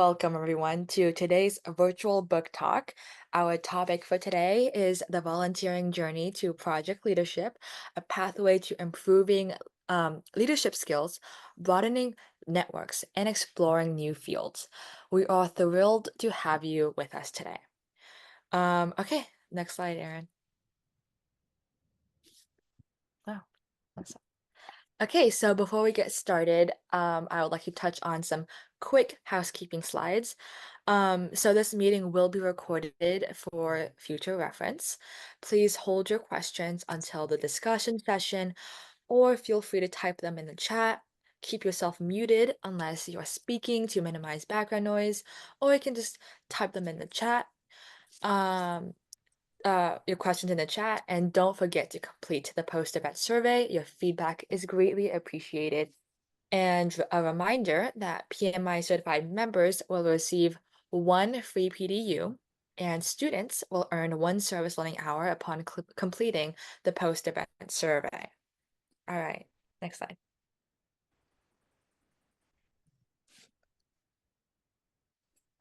Welcome, everyone, to today's virtual book talk. Our topic for today is the volunteering journey to project leadership, a pathway to improving leadership skills, broadening networks, and exploring new fields. We are thrilled to have you with us today. Okay, next slide, Aaron. Oh, awesome. Okay, so before we get started, I would like to touch on some quick housekeeping slides. So this meeting will be recorded for future reference. Please hold your questions until the discussion session, or feel free to type them in the chat. Keep yourself muted unless you are speaking to minimize background noise, or you can just type them in the chat. Um, your questions in the chat, and don't forget to complete the post-event survey. Your feedback is greatly appreciated. And a reminder that PMI certified members will receive one free PDU, and students will earn one service learning hour upon completing the post-event survey. All right, next slide.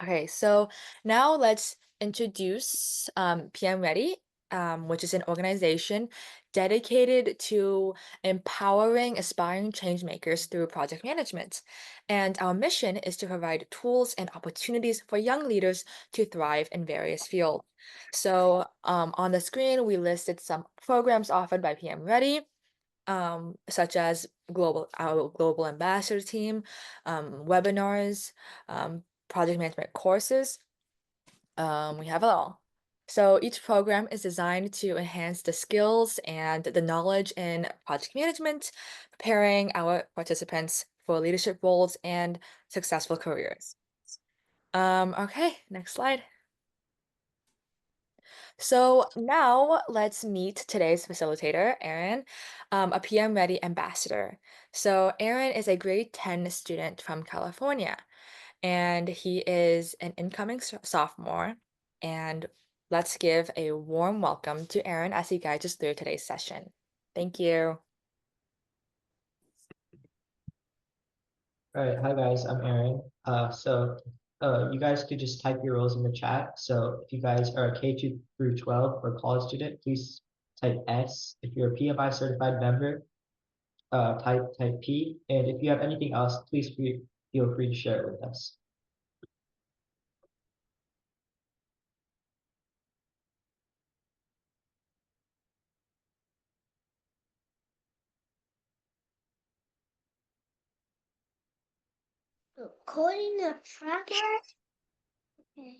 Okay, so now let's introduce PM Ready, which is an organization dedicated to empowering aspiring change makers through project management. And our mission is to provide tools and opportunities for young leaders to thrive in various fields. So on the screen, we listed some programs offered by PM Ready, such as our global ambassador team, webinars, project management courses. We have it all. So each program is designed to enhance the skills and the knowledge in project management, preparing our participants for leadership roles and successful careers. Okay, next slide. So now let's meet today's facilitator, Aaron, a PM Ready ambassador. So Aaron is a grade 10 student from California, and he is an incoming sophomore. And let's give a warm welcome to Aaron as he guides us through today's session. Thank you. All right, hi guys, I'm Aaron. You guys could just type your roles in the chat. So if you guys are a K2 through 12 or college student, please type S. If you're a PMI certified member, type P. And if you have anything else, please feel free to share it with us. Recording the progress? Okay.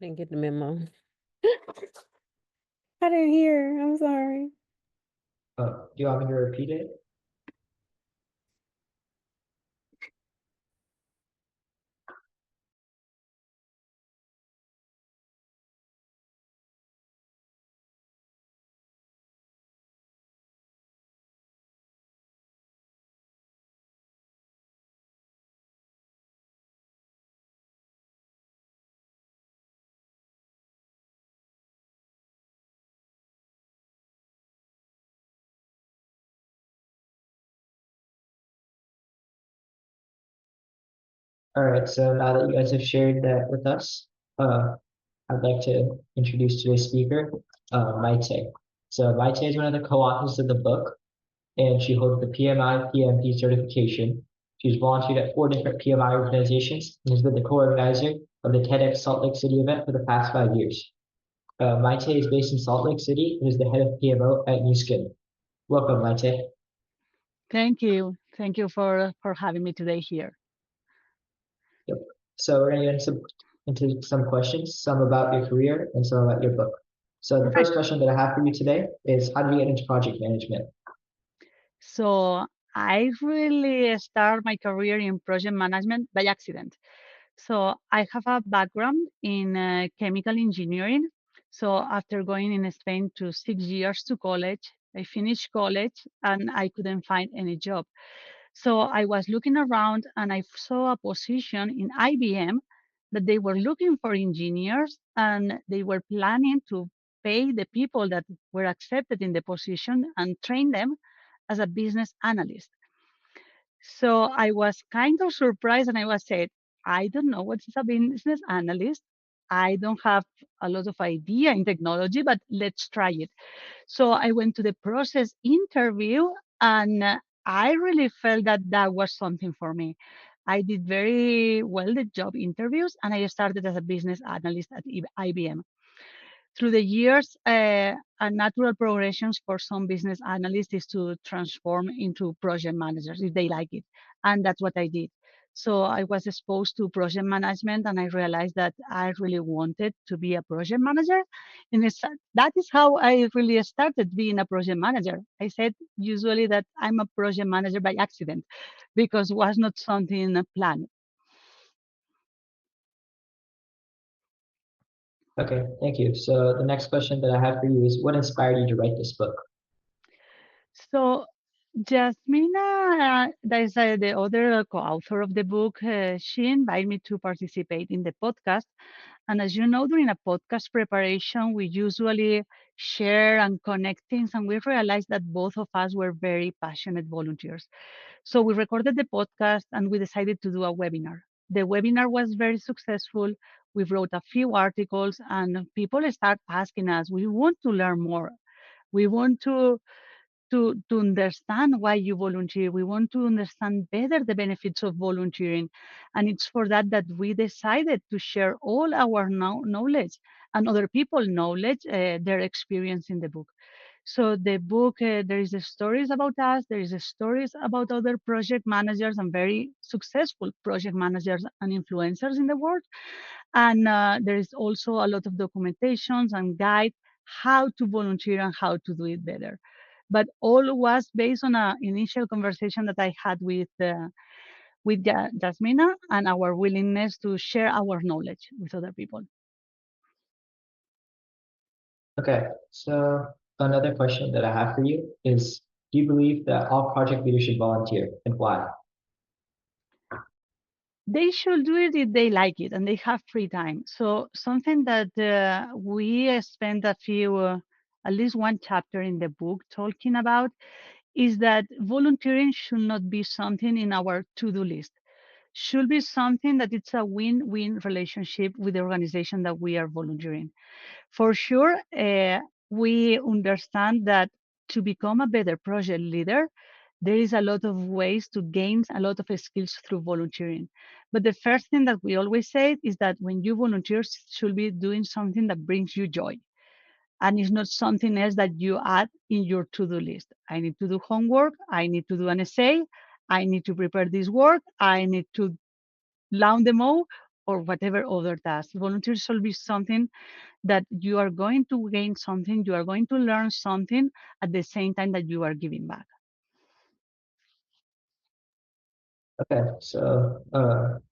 Didn't get the memo. I didn't hear. I'm sorry. Do you want me to repeat it? All right, so now that you guys have shared that with us, I'd like to introduce today's speaker, Mayte. So Mayte is one of the co-authors of the book, and she holds the PMI PMP certification. She's volunteered at 4 different PMI organizations and has been the co-organizer of the TEDx Salt Lake City event for the past 5 years. Mayte is based in Salt Lake City and is the head of PMO at New Skin. Welcome, Mayte. Thank you. Thank you for having me today here. Yep. So we're going to get into some questions, some about your career and some about your book. So the first question that I have for you today is, how did you get into project management? So I really started my career in project management by accident. So I have a background in chemical engineering. So after going in Spain to 6 years to college, I finished college and I couldn't find any job. So I was looking around and I saw a position in IBM that they were looking for engineers and they were planning to pay the people that were accepted in the position and train them as a business analyst. So I was kind of surprised and I was said, I don't know what is a business analyst. I don't have a lot of idea in technology, but let's try it. So I went to the process interview and I really felt that that was something for me. I did very well the job interviews and I started as a business analyst at IBM. Through the years, a natural progression for some business analysts is to transform into project managers if they like it. And that's what I did. So I was exposed to project management and I realized that I really wanted to be a project manager. And that is how I really started being a project manager. I said usually that I'm a project manager by accident because it was not something planned. Okay, thank you. So the next question that I have for you is, what inspired you to write this book? So Jasmina, that is the other co-author of the book, she invited me to participate in the podcast. And as you know, during a podcast preparation, we usually share and connect things. And we realized that both of us were very passionate volunteers. So we recorded the podcast and we decided to do a webinar. The webinar was very successful. We wrote a few articles and people start asking us, we want to learn more. We want to understand why you volunteer. We want to understand better the benefits of volunteering. And it's for that that we decided to share all our knowledge and other people knowledge, their experience in the book. So the book, there is a stories about us, there is a stories about other project managers and very successful project managers and influencers in the world. And there is also a lot of documentations and guide how to volunteer and how to do it better. But all was based on an initial conversation that I had with Jasmina and our willingness to share our knowledge with other people. Okay, so another question that I have for you is, do you believe that all project leaders should volunteer and why? They should do it if they like it and they have free time. So something that we spent at least one chapter in the book talking about is that volunteering should not be something in our to-do list. Should be something that it's a win-win relationship with the organization that we are volunteering. For sure, we understand that to become a better project leader, there is a lot of ways to gain a lot of skills through volunteering. But the first thing that we always say is that when you volunteer, should be doing something that brings you joy. And it's not something else that you add in your to-do list. I need to do homework. I need to do an essay. I need to prepare this work. I need to lawn the mow or whatever other task. Volunteer should be something that you are going to gain something, you are going to learn something at the same time that you are giving back. Okay, so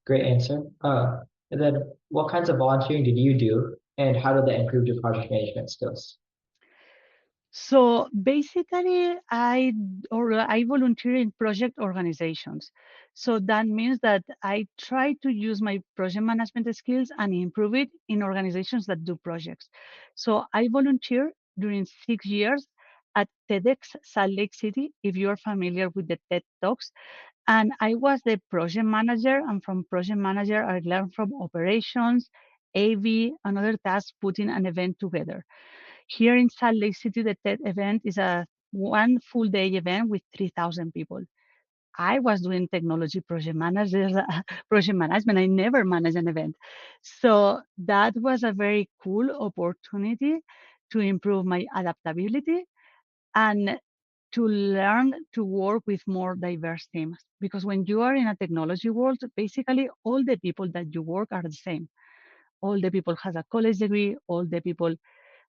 great answer. And then what kinds of volunteering did you do and how did that improve your project management skills? So basically, I volunteer in project organizations. So that means that I try to use my project management skills and improve it in organizations that do projects. So I volunteer during 6 years at TEDx Salt Lake City, if you're familiar with the TED Talks. And I was the project manager. And from project manager, I learned from operations, AV, and other tasks, putting an event together. Here in Salt Lake City, the TED event is a one full day event with 3,000 people. I was doing technology project manager, project management. I never managed an event. So that was a very cool opportunity to improve my adaptability and to learn to work with more diverse teams. Because when you are in a technology world, basically all the people that you work are the same. All the people has a college degree, all the people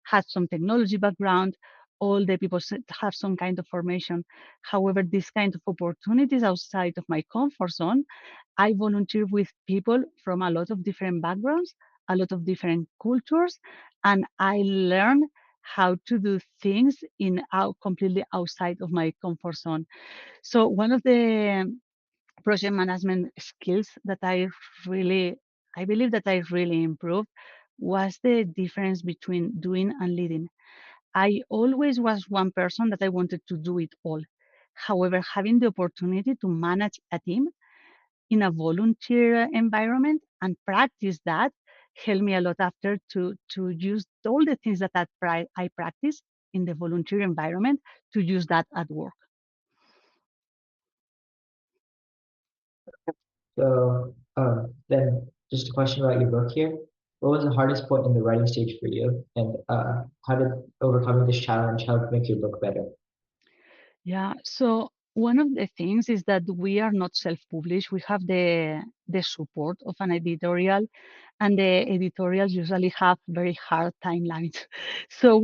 has some technology background, all the people have some kind of formation. However, this kind of opportunities outside of my comfort zone, I volunteer with people from a lot of different backgrounds, a lot of different cultures, and I learn how to do things in out completely outside of my comfort zone. So one of the project management skills that I believe that I really improved was the difference between doing and leading. I always was one person that I wanted to do it all. However, having the opportunity to manage a team in a volunteer environment and practice that helped me a lot after to use all the things that I practice in the volunteer environment to use that at work. So then just a question about your book here. What was the hardest point in the writing stage for you? And how did overcoming this challenge help make your book better? Yeah. So one of the things is that we are not self-published. We have the support of an editorial, and the editorials usually have very hard timelines. So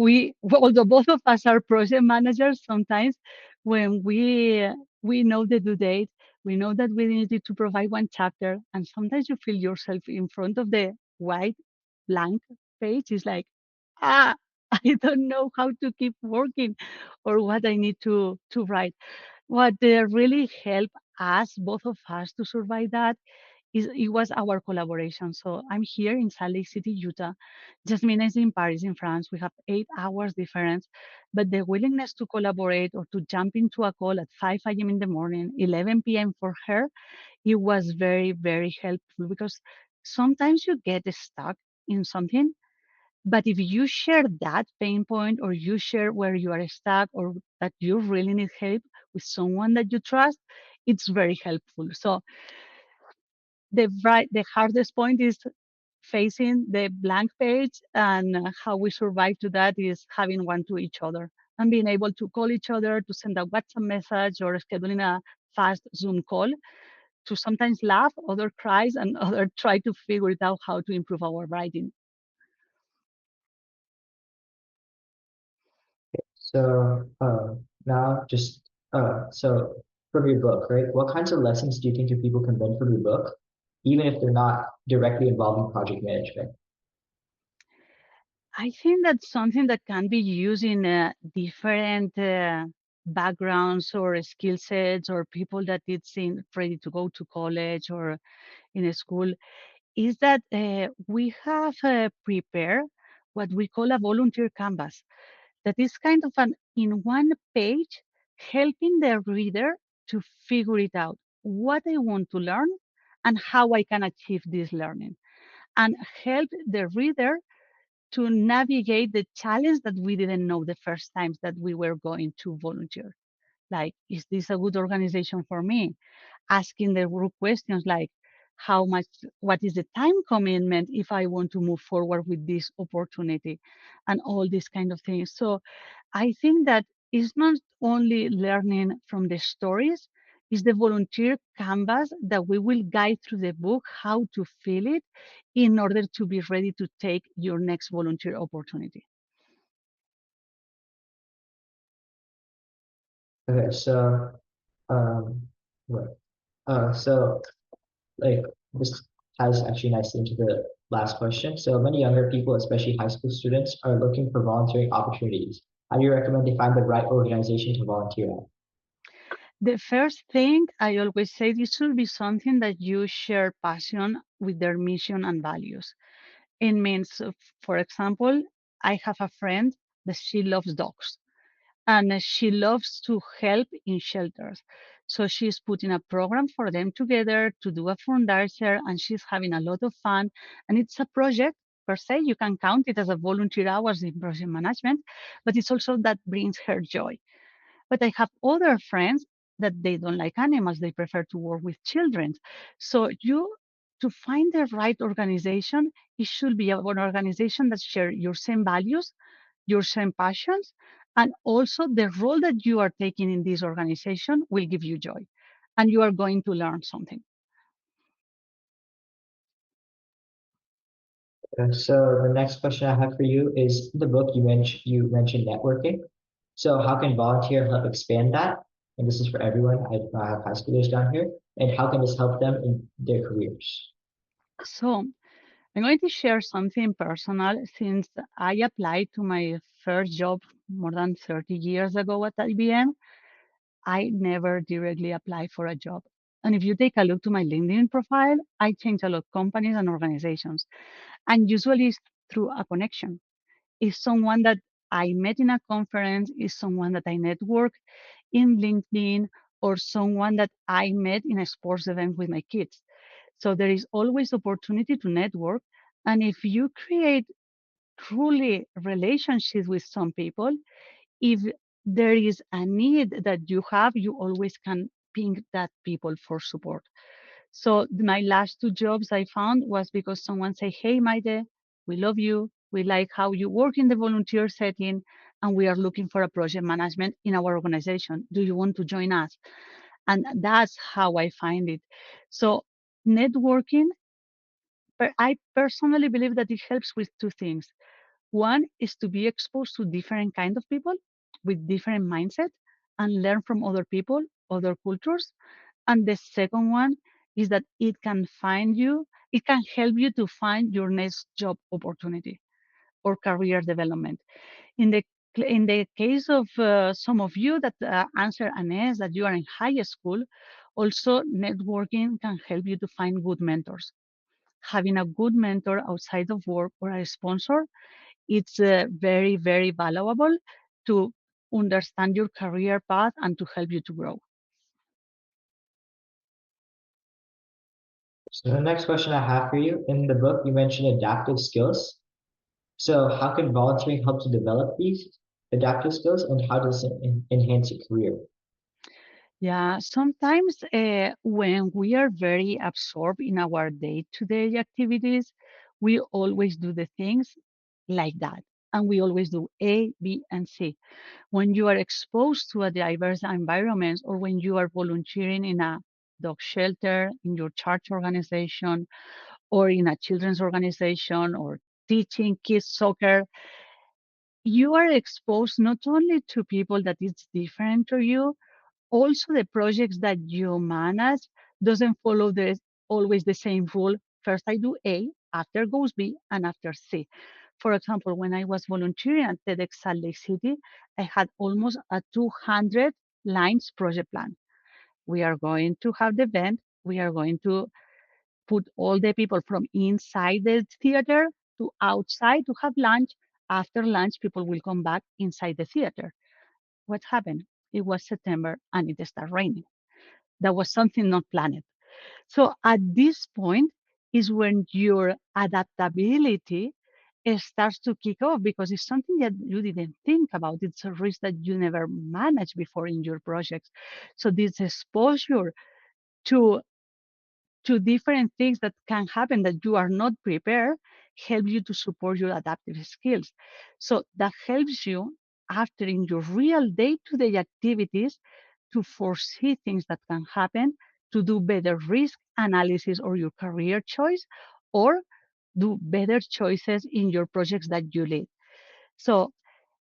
although both of us are project managers, sometimes when we know the due date, we know that we needed to provide one chapter, and sometimes you feel yourself in front of the white blank page. It's like, ah, I don't know how to keep working or what I need to write. What really helped us, both of us, to survive that is it was our collaboration. So I'm here in Salt Lake City, Utah. Jasmine is in Paris, in France. We have 8 hours difference, but the willingness to collaborate or to jump into a call at 5 a.m. in the morning, 11 p.m. for her, it was very, very helpful because sometimes you get stuck in something, but if you share that pain point or you share where you are stuck or that you really need help with someone that you trust, it's very helpful. So the hardest point is facing the blank page, and how we survive to that is having one to each other and being able to call each other, to send a WhatsApp message or scheduling a fast Zoom call, to sometimes laugh, other cries, and other try to figure it out how to improve our writing. So now just so from your book, right? What kinds of lessons do you think your people can learn from your book, even if they're not directly involved in project management? I think that's something that can be used in different backgrounds or skill sets or people that it's in ready to go to college or in a school. Is that we have prepared what we call a volunteer canvas. That is kind of an in one page, helping the reader to figure it out what I want to learn and how I can achieve this learning, and help the reader to navigate the challenge that we didn't know the first times that we were going to volunteer. Like, is this a good organization for me? Asking the group questions like, how much, what is the time commitment if I want to move forward with this opportunity, and all these kind of things. So I think that it's not only learning from the stories, it's the volunteer canvas that we will guide through the book how to fill it in order to be ready to take your next volunteer opportunity. Okay, so um, right. So like this ties actually nicely into the last question. So many younger people, especially high school students, are looking for volunteering opportunities. How do you recommend they find the right organization to volunteer at? The first thing I always say, this should be something that you share passion with their mission and values. It means, for example, I have a friend that she loves dogs and she loves to help in shelters. So she's putting a program for them together to do a fundraiser, and she's having a lot of fun. And it's a project per se. You can count it as a volunteer hours in project management, but it's also that brings her joy. But I have other friends that they don't like animals. They prefer to work with children. So to find the right organization, it should be an organization that share your same values, your same passions, and also the role that you are taking in this organization will give you joy, and you are going to learn something. So the next question I have for you is in the book you mentioned networking. So how can volunteer help expand that? And this is for everyone. I have high schoolers down here. And how can this help them in their careers? So I'm going to share something personal since I applied to my first job more than 30 years ago at IBM. I never directly applied for a job. And if you take a look to my LinkedIn profile, I change a lot of companies and organizations. And usually it's through a connection. Is someone that I met in a conference, is someone that I network in LinkedIn, or someone that I met in a sports event with my kids. So there is always opportunity to network. And if you create truly relationships with some people, if there is a need that you have, you always can ping that people for support. So my last two jobs I found was because someone said, "Hey, Mayte, we love you. We like how you work in the volunteer setting, and we are looking for a project management in our organization. Do you want to join us?" And that's how I find it. So networking, I personally believe that it helps with two things. One is to be exposed to different kind of people with different mindset and learn from other people, other cultures. And the second one is that it can help you to find your next job opportunity or career development. In the in the case of some of you that answer Anez that you are in high school, also networking can help you to find good mentors. Having a good mentor outside of work or a sponsor, it's very, very valuable to understand your career path and to help you to grow. So the next question I have for you, in the book, you mentioned adaptive skills. So how can volunteering help to develop these adaptive skills, and how does it enhance your career? Yeah, sometimes when we are very absorbed in our day-to-day activities, we always do the things like that. And we always do A, B, and C. When you are exposed to a diverse environment, or when you are volunteering in a dog shelter, in your church organization, or in a children's organization, or teaching kids soccer, you are exposed not only to people that is different to you, also the projects that you manage doesn't follow always the same rule. First I do A, after goes B, and after C. For example, when I was volunteering at TEDx Salt Lake City, I had almost a 200 lines project plan. We are going to have the event. We are going to put all the people from inside the theater to outside to have lunch. After lunch, people will come back inside the theater. What happened? It was September and it started raining. That was something not planned. So at this point is when your adaptability starts to kick off, because it's something that you didn't think about. It's a risk that you never managed before in your projects. So this exposure to different things that can happen that you are not prepared help you to support your adaptive skills. So that helps you after in your real day-to-day activities to foresee things that can happen, to do better risk analysis or your career choice, or do better choices in your projects that you lead. So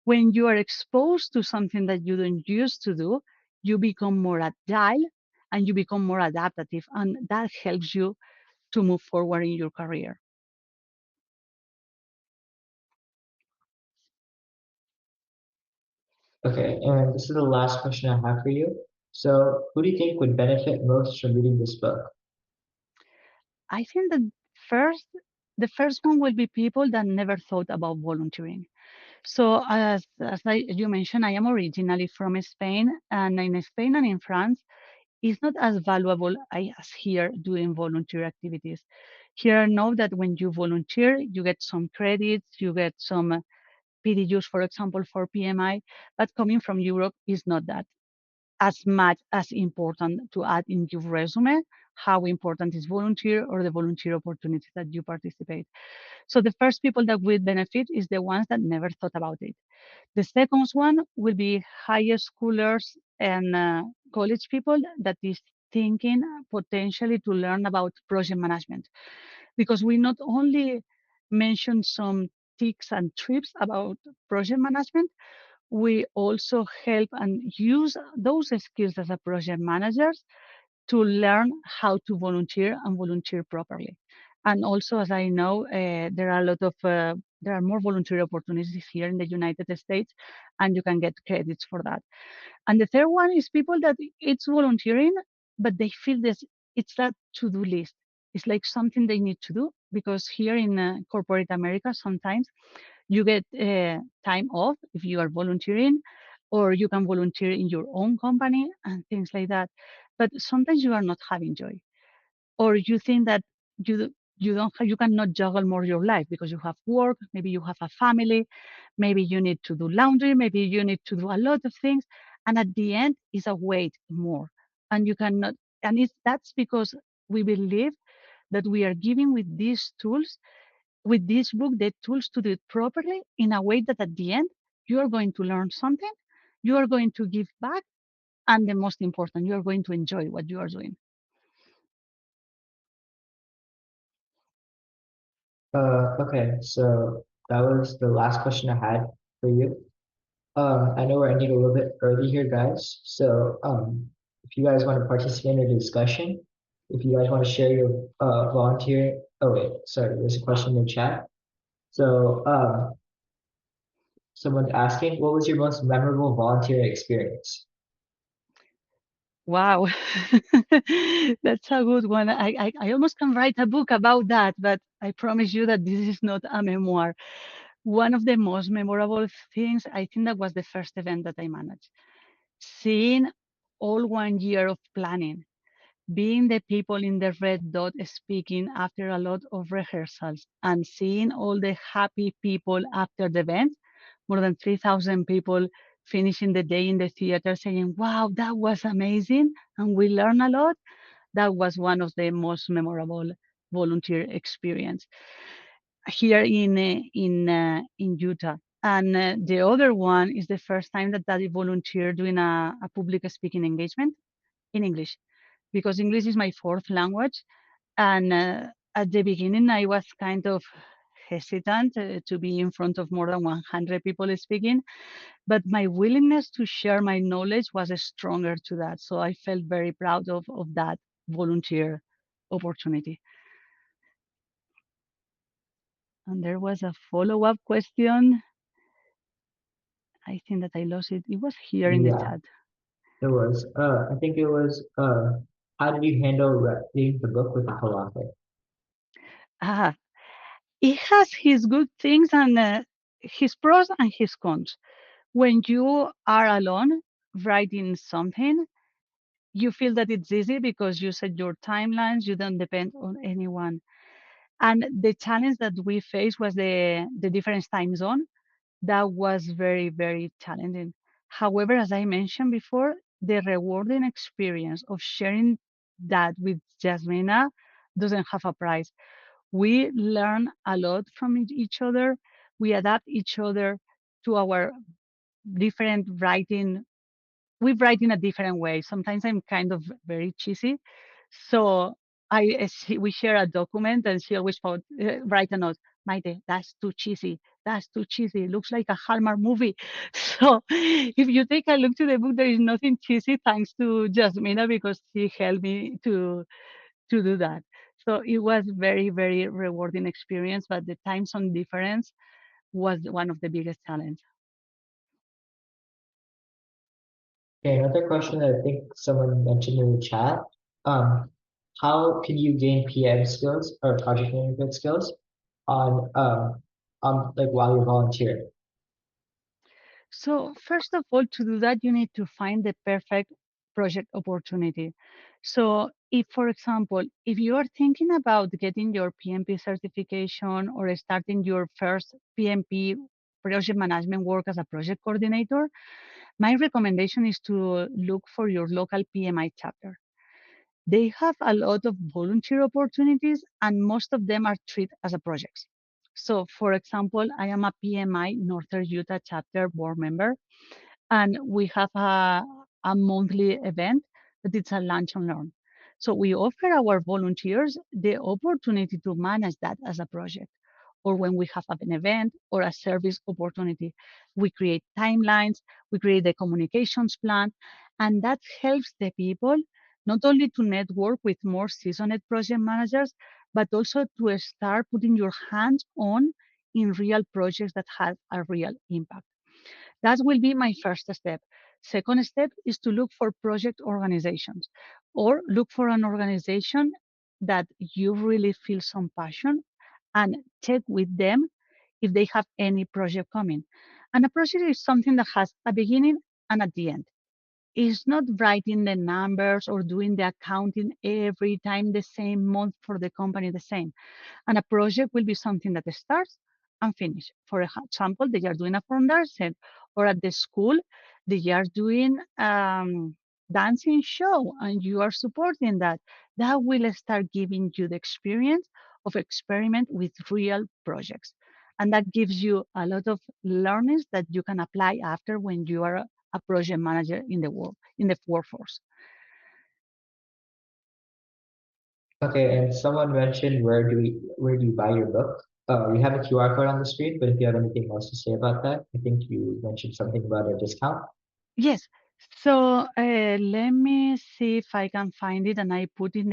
when you are exposed to something that you don't used to do, you become more agile and you become more adaptive, and that helps you to move forward in your career. Okay, and this is the last question I have for you. So who do you think would benefit most from reading this book? I think that first, the first one will be people that never thought about volunteering. So you mentioned, I am originally from Spain, and in Spain and in France, it's not as valuable as here doing volunteer activities. Here I know that when you volunteer, you get some credits, you get some PDUs, for example, for PMI, but coming from Europe is not that as much as important to add in your resume how important is volunteer or the volunteer opportunities that you participate. So the first people that will benefit is the ones that never thought about it. The second one will be high schoolers and college people that is thinking potentially to learn about project management, because we not only mention some tips and trips about project management, we also help and use those skills as a project managers to learn how to volunteer and volunteer properly. And also, as I know, there are a lot of there are more volunteer opportunities here in the United States, and you can get credits for that. And the third one is people that it's volunteering, but they feel this it's that to-do list. It's like something they need to do because here in corporate America, sometimes you get time off if you are volunteering, or you can volunteer in your own company and things like that. But sometimes you are not having joy, or you think that you don't you cannot juggle more your life because you have work, maybe you have a family, maybe you need to do laundry, maybe you need to do a lot of things, and at the end is a weight more, and you cannot. And it's that's because we believe that we are giving with these tools, with this book, the tools to do it properly in a way that at the end you are going to learn something, you are going to give back, and the most important, you are going to enjoy what you are doing. Okay, so that was the last question I had for you. I know we're ending a little bit early here, guys. So, if you guys want to participate in the discussion, if you guys want to share your volunteer, oh wait, sorry, there's a question in the chat. So, someone's asking, what was your most memorable volunteer experience? Wow, that's a good one. I almost can write a book about that, but I promise you that this is not a memoir. One of the most memorable things, I think that was the first event that I managed. Seeing all 1 year of planning, being the people in the red dot speaking after a lot of rehearsals, and seeing all the happy people after the event, more than 3,000 people finishing the day in the theater saying, wow, that was amazing, and we learned a lot. That was one of the most memorable volunteer experience here in Utah. And the other one is the first time that I volunteered doing a public speaking engagement in English, because English is my fourth language. And at the beginning, I was kind of hesitant to be in front of more than 100 people speaking, but my willingness to share my knowledge was stronger to that. So I felt very proud of that volunteer opportunity. And there was a follow-up question. I think that I lost it. It was here in the Yeah, chat. there was. I think it was. How did you handle reading the book with the co-author? Ah, it has his good things and his pros and his cons. When you are alone writing something, you feel that it's easy because you set your timelines, you don't depend on anyone. And the challenge that we faced was the different time zone. That was very, very challenging. However, as I mentioned before, the rewarding experience of sharing that with Jasmina doesn't have a price. We learn a lot from each other. We adapt each other to our different writing. We write in a different way. Sometimes I'm kind of very cheesy. So we share a document and she always write a note, Mayte, that's too cheesy. That's too cheesy. It looks like a Hallmark movie. So if you take a look to the book, there is nothing cheesy thanks to Jasmina because she helped me to do that. So it was very, very rewarding experience, but the time zone difference was one of the biggest challenge. Okay, another question that I think someone mentioned in the chat. Um, how can you gain PM skills or project management skills on like while you're volunteering? So first of all, to do that, you need to find the perfect project opportunity. So if, for example, if you are thinking about getting your PMP certification or starting your first PMP project management work as a project coordinator, my recommendation is to look for your local PMI chapter. They have a lot of volunteer opportunities and most of them are treated as a project. So for example, I am a PMI Northern Utah chapter board member and we have a monthly event that it's a lunch and learn. So we offer our volunteers the opportunity to manage that as a project. Or when we have an event or a service opportunity, we create timelines, we create the communications plan, and that helps the people not only to network with more seasoned project managers, but also to start putting your hands on in real projects that have a real impact. That will be my first step. Second step is to look for project organizations or look for an organization that you really feel some passion and check with them if they have any project coming. And a project is something that has a beginning and at the end. It's not writing the numbers or doing the accounting every time the same month for the company the same. And a project will be something that starts and finishes. For example, they are doing a fundraiser, or at the school, they are doing dancing show, and you are supporting that. That will start giving you the experience of experiment with real projects. And that gives you a lot of learnings that you can apply after when you are a project manager in the workforce. Okay, and someone mentioned where do you buy your book? We have a QR code on the screen, but if you have anything else to say about that, I think you mentioned something about a discount. Yes. So let me see if I can find it, and I put in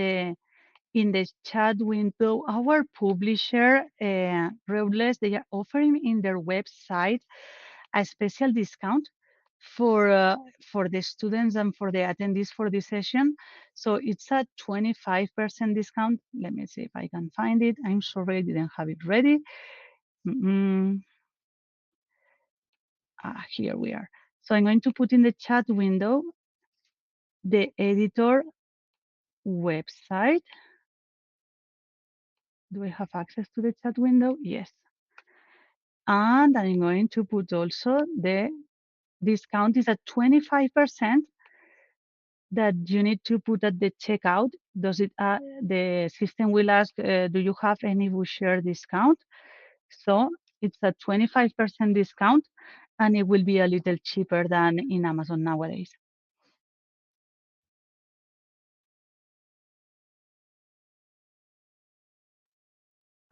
the chat window our publisher, Robles. They are offering in their website a special discount for the students and for the attendees for this session. So it's a 25% discount. Let me see if I can find it. I'm sorry I didn't have it ready. Here we are. So I'm going to put in the chat window the editor website. Do I have access to the chat window? Yes. And I'm going to put also the discount is at 25% that you need to put at the checkout. Does it? The system will ask, do you have any share discount? So it's a 25% discount, and it will be a little cheaper than in Amazon nowadays.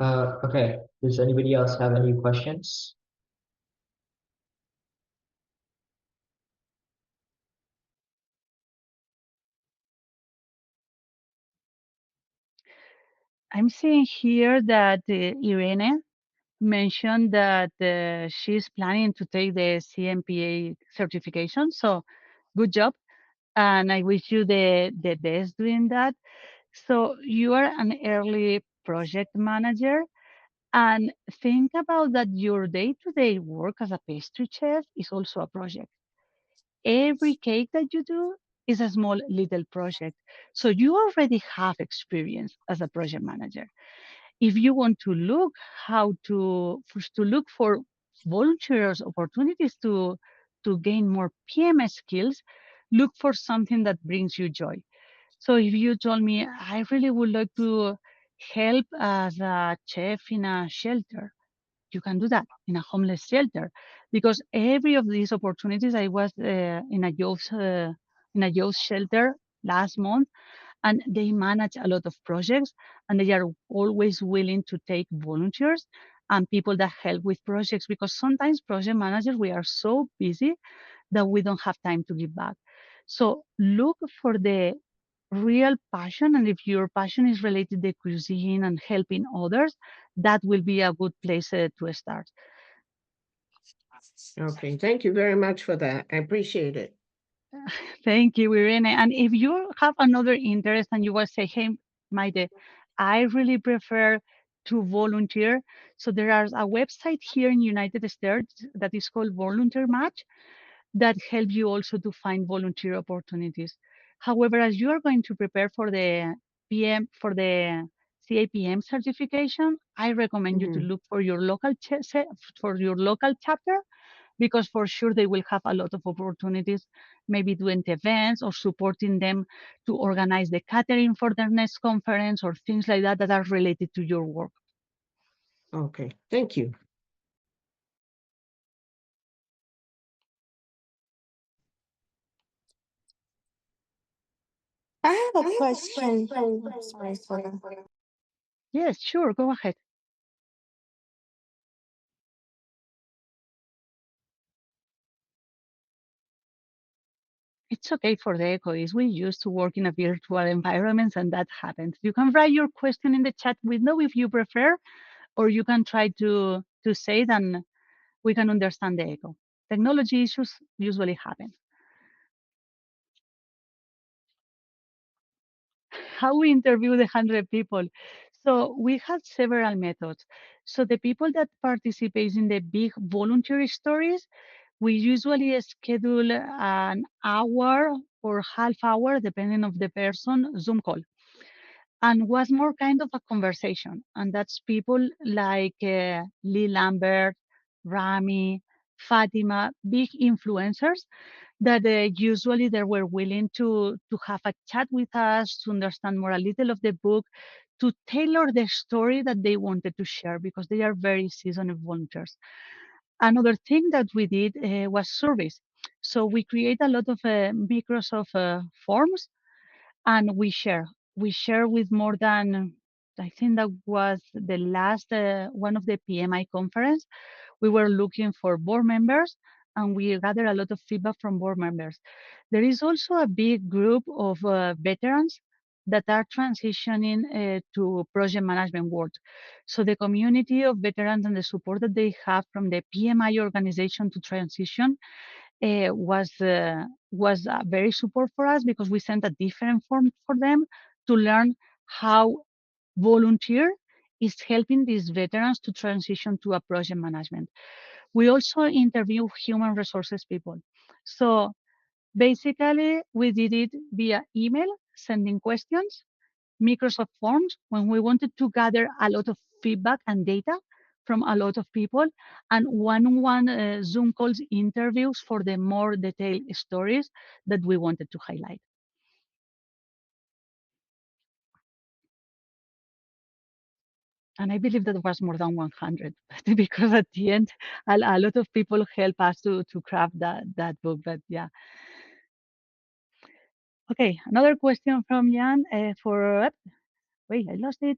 Okay. Does anybody else have any questions? I'm seeing here that Irene mentioned that she's planning to take the CMPA certification. So good job. And I wish you the best doing that. So you are an early project manager, and think about that your day-to-day work as a pastry chef is also a project. Every cake that you do is a small little project. So you already have experience as a project manager. If you want to look how to look for volunteers opportunities to gain more PMS skills, look for something that brings you joy. So if you told me I really would like to help as a chef in a shelter, you can do that in a homeless shelter, because every of these opportunities, I was in a youth shelter last month, and they manage a lot of projects, and they are always willing to take volunteers and people that help with projects, because sometimes project managers, we are so busy that we don't have time to give back. So look for the real passion, and if your passion is related to cuisine and helping others, that will be a good place to start. Okay, thank you very much for that. I appreciate it. Thank you, Irene. And if you have another interest and you will say, hey, Mayte, I really prefer to volunteer. So there is a website here in United States that is called Volunteer Match that helps you also to find volunteer opportunities. However, as you are going to prepare for the for the CAPM certification, I recommend you to Mhm. look for your local chapter, because for sure they will have a lot of opportunities, maybe doing events or supporting them to organize the catering for their next conference or things like that that are related to your work. Okay, thank you. I have a question. Sorry for that. Yes, sure, go ahead. It's okay for the echoes. We used to work in a virtual environment and that happens. You can write your question in the chat window if you prefer, or you can try to say it and we can understand the echo. Technology issues usually happen. How we interview the 100 people. So we had several methods. So the people that participate in the big volunteer stories, we usually schedule an hour or half hour, depending of the person, Zoom call. And was more kind of a conversation. And that's people like Lee Lambert, Rami, Fatima, big influencers that usually they were willing to have a chat with us, to understand more a little of the book, to tailor the story that they wanted to share because they are very seasoned volunteers. Another thing that we did was surveys. So we create a lot of Microsoft forms and we share. We share with more than, I think that was the last one of the PMI conference. We were looking for board members and we gathered a lot of feedback from board members. There is also a big group of veterans that are transitioning to project management world. So the community of veterans and the support that they have from the PMI organization to transition was very support for us because we sent a different form for them to learn how volunteer is helping these veterans to transition to a project management. We also interview human resources people. So basically, we did it via email, sending questions, Microsoft Forms, when we wanted to gather a lot of feedback and data from a lot of people, and one-on-one Zoom calls interviews for the more detailed stories that we wanted to highlight. And I believe that was more than 100 because at the end, a lot of people help us to craft that book. But yeah. Okay, another question from Jan wait, I lost it.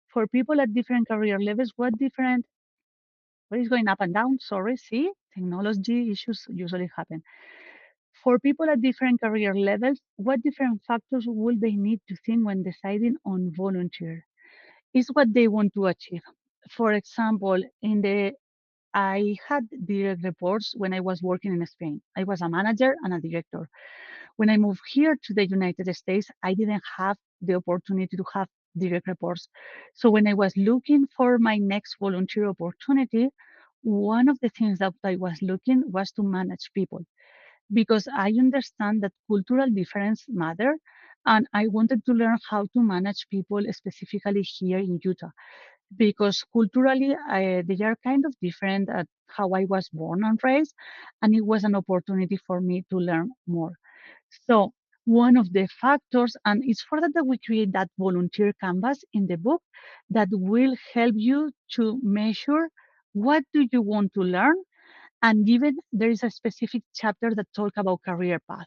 For people at different career levels, what is going up and down? Sorry, see, technology issues usually happen. For people at different career levels, what different factors will they need to think when deciding on volunteer? Is what they want to achieve. For example, I had direct reports when I was working in Spain. I was a manager and a director. When I moved here to the United States, I didn't have the opportunity to have direct reports. So when I was looking for my next volunteer opportunity, one of the things that I was looking was to manage people because I understand that cultural difference matter and I wanted to learn how to manage people specifically here in Utah because culturally they are kind of different at how I was born and raised, and it was an opportunity for me to learn more. So one of the factors, and it's for that we create that volunteer canvas in the book that will help you to measure what do you want to learn, and even there is a specific chapter that talk about career path.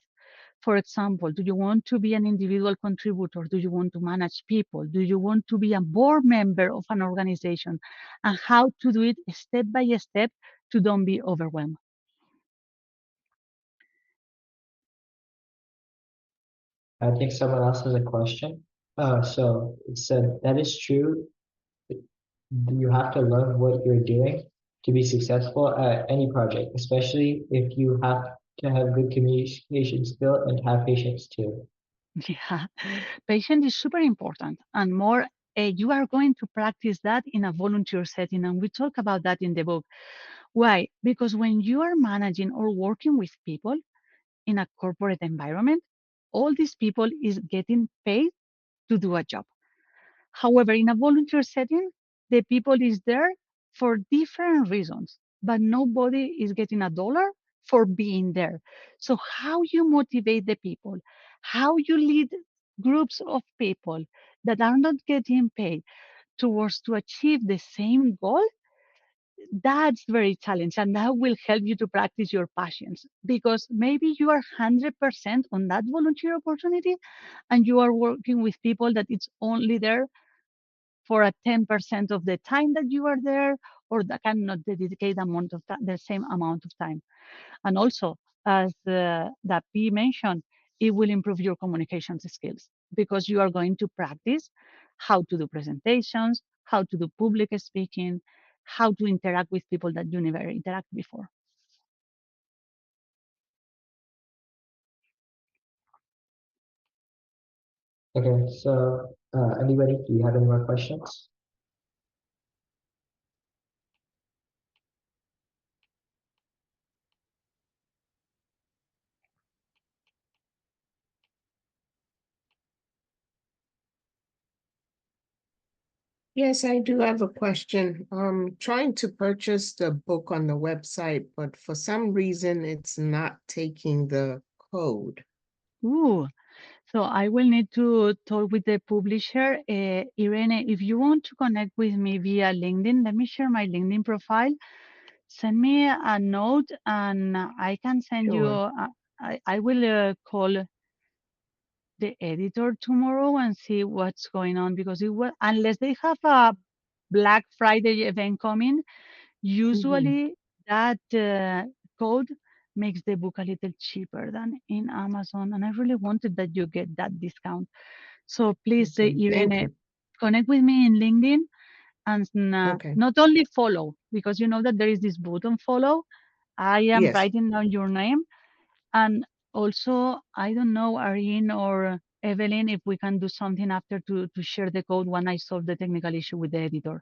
For example, do you want to be an individual contributor? Do you want to manage people? Do you want to be a board member of an organization? And how to do it step by step to don't be overwhelmed. I think someone else has a question. So it said, that is true. You have to love what you're doing to be successful at any project, especially if you have to have good communication skill and have patience too. Yeah, patience is super important. And more, you are going to practice that in a volunteer setting. And we talk about that in the book. Why? Because when you are managing or working with people in a corporate environment, all these people is getting paid to do a job. However, in a volunteer setting, the people is there for different reasons, but nobody is getting a dollar for being there. So how you motivate the people, how you lead groups of people that are not getting paid towards to achieve the same goal, that's very challenging and that will help you to practice your passions because maybe you are 100% on that volunteer opportunity and you are working with people that it's only there for a 10% of the time that you are there or that cannot dedicate amount of the same amount of time. And also as that P mentioned, it will improve your communication skills because you are going to practice how to do presentations, how to do public speaking, how to interact with people that you never interact before. Okay, so anybody, do you have any more questions? Yes, I do have a question. Trying to purchase the book on the website, but for some reason it's not taking the code. Ooh, so I will need to talk with the publisher. Irene, if you want to connect with me via LinkedIn, let me share my LinkedIn profile. Send me a note and I can send you, Sure. I will call the editor tomorrow and see what's going on because it will, unless they have a Black Friday event coming, usually that code makes the book a little cheaper than in Amazon. And I really wanted that you get that discount. So please, Okay, thank Irene, you. connect with me in LinkedIn and Okay, not only follow, because you know that there is this button follow. I am yes. writing down your name. And also, I don't know, Aarin or Evelyn, if we can do something after to share the code when I solve the technical issue with the editor.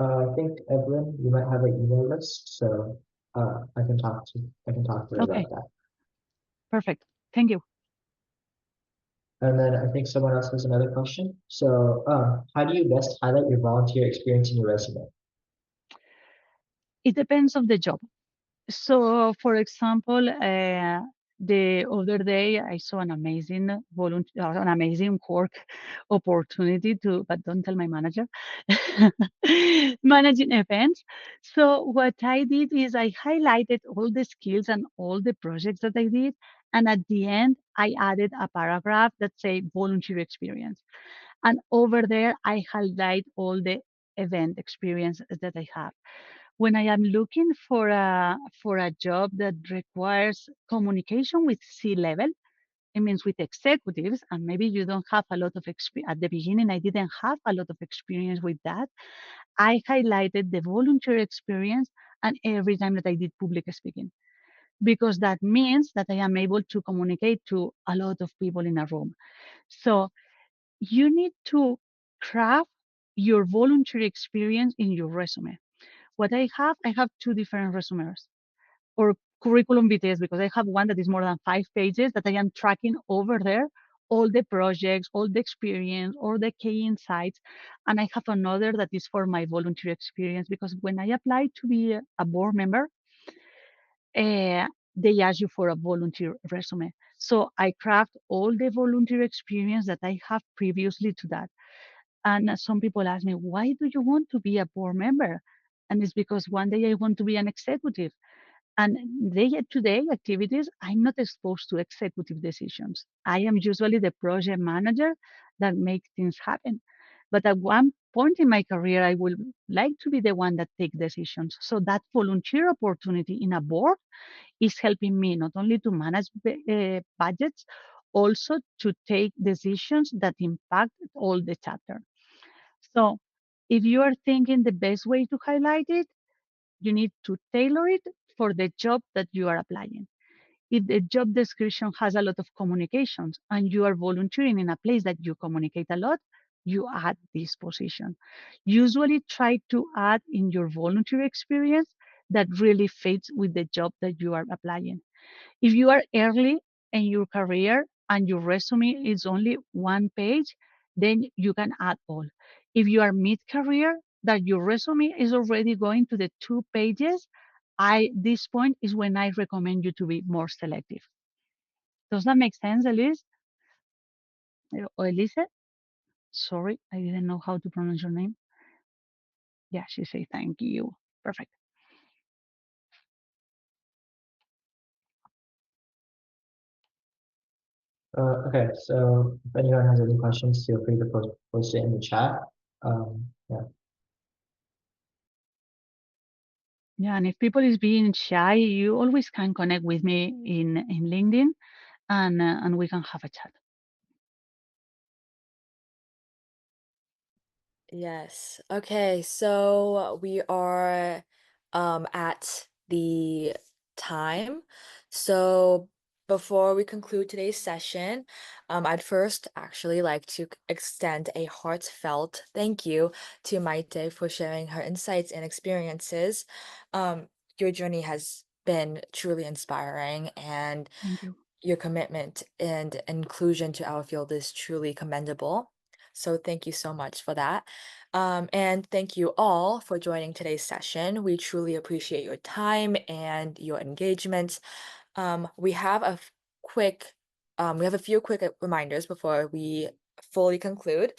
I think Evelyn, you might have an email list, so I can talk to her Okay, about that. perfect. Thank you. And then I think someone else has another question. So, how do you best highlight your volunteer experience in your resume? It depends on the job. So, for example, the other day I saw an amazing an amazing work opportunity to, but don't tell my manager, managing events. So what I did is I highlighted all the skills and all the projects that I did, and at the end I added a paragraph that say volunteer experience, and over there I highlight all the event experiences that I have. When I am looking for a job that requires communication with C-level, it means with executives, and maybe you don't have a lot of experience. At the beginning, I didn't have a lot of experience with that. I highlighted the volunteer experience and every time that I did public speaking, because that means that I am able to communicate to a lot of people in a room. So you need to craft your volunteer experience in your resume. What I have two different resumes or curriculum vitae because I have one that is more than 5 pages that I am tracking over there, all the projects, all the experience, all the key insights. And I have another that is for my volunteer experience because when I applied to be a board member, they ask you for a volunteer resume. So I craft all the volunteer experience that I have previously to that. And some people ask me, why do you want to be a board member? And it's because one day I want to be an executive. And day-to-day activities, I'm not exposed to executive decisions. I am usually the project manager that makes things happen. But at one point in my career, I would like to be the one that takes decisions. So that volunteer opportunity in a board is helping me not only to manage budgets, also to take decisions that impact all the chapter. So if you are thinking the best way to highlight it, you need to tailor it for the job that you are applying. If the job description has a lot of communications and you are volunteering in a place that you communicate a lot, you add this position. Usually try to add in your volunteer experience that really fits with the job that you are applying. If you are early in your career and your resume is only 1 page, then you can add all. If you are mid-career, that your resume is already going to the 2 pages, this point is when I recommend you to be more selective. Does that make sense, Elise? Or Elise? Sorry, I didn't know how to pronounce your name. Yeah, she say thank you. Perfect. Okay, so if anyone has any questions, feel free to post it in the chat. Yeah. Yeah, and if people is being shy, you always can connect with me in LinkedIn, and we can have a chat. Yes. Okay, so we are at the time. So before we conclude today's session, I'd first actually like to extend a heartfelt thank you to Mayte for sharing her insights and experiences. Your journey has been truly inspiring, and Thank you. your commitment and inclusion to our field is truly commendable. So thank you so much for that. And thank you all for joining today's session. We truly appreciate your time and your engagement. We have we have a few quick reminders before we fully conclude.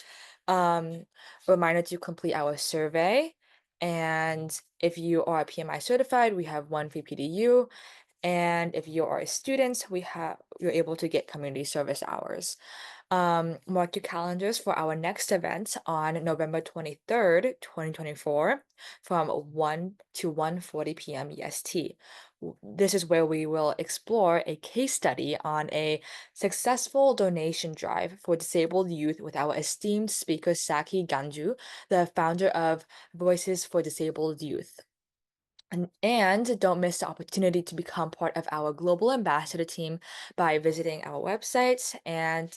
Reminder to complete our survey. And if you are PMI certified, we have one free PDU. And if you are a student, you're able to get community service hours. Mark your calendars for our next event on November 23rd, 2024, from 1 to 1:40 p.m. EST. This is where we will explore a case study on a successful donation drive for disabled youth with our esteemed speaker Saki Ganju, the founder of Voices for Disabled Youth. And don't miss the opportunity to become part of our global ambassador team by visiting our website and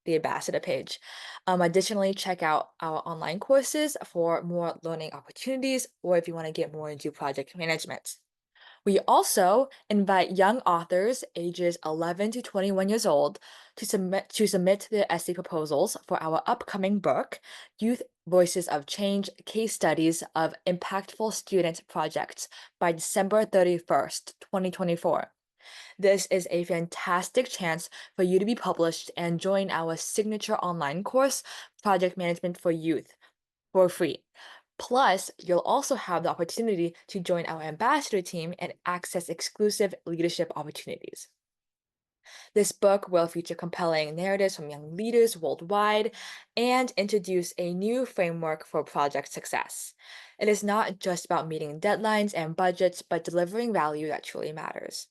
the ambassador page. Additionally, check out our online courses for more learning opportunities, or if you want to get more into project management. We also invite young authors ages 11 to 21 years old to submit their essay proposals for our upcoming book, Youth Voices of Change: Case Studies of Impactful Student Projects, by December 31st, 2024. This is a fantastic chance for you to be published and join our signature online course, Project Management for Youth, for free. Plus, you'll also have the opportunity to join our ambassador team and access exclusive leadership opportunities. This book will feature compelling narratives from young leaders worldwide and introduce a new framework for project success. It is not just about meeting deadlines and budgets, but delivering value that truly matters.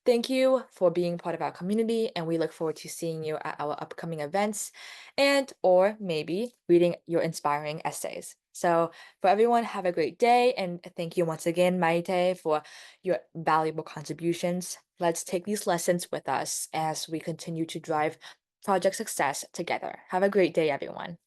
Thank you for being part of our community, and we look forward to seeing you at our upcoming events and or maybe reading your inspiring essays. So for everyone, have a great day, and thank you once again, Mayte, for your valuable contributions. Let's take these lessons with us as we continue to drive project success together. Have a great day, everyone.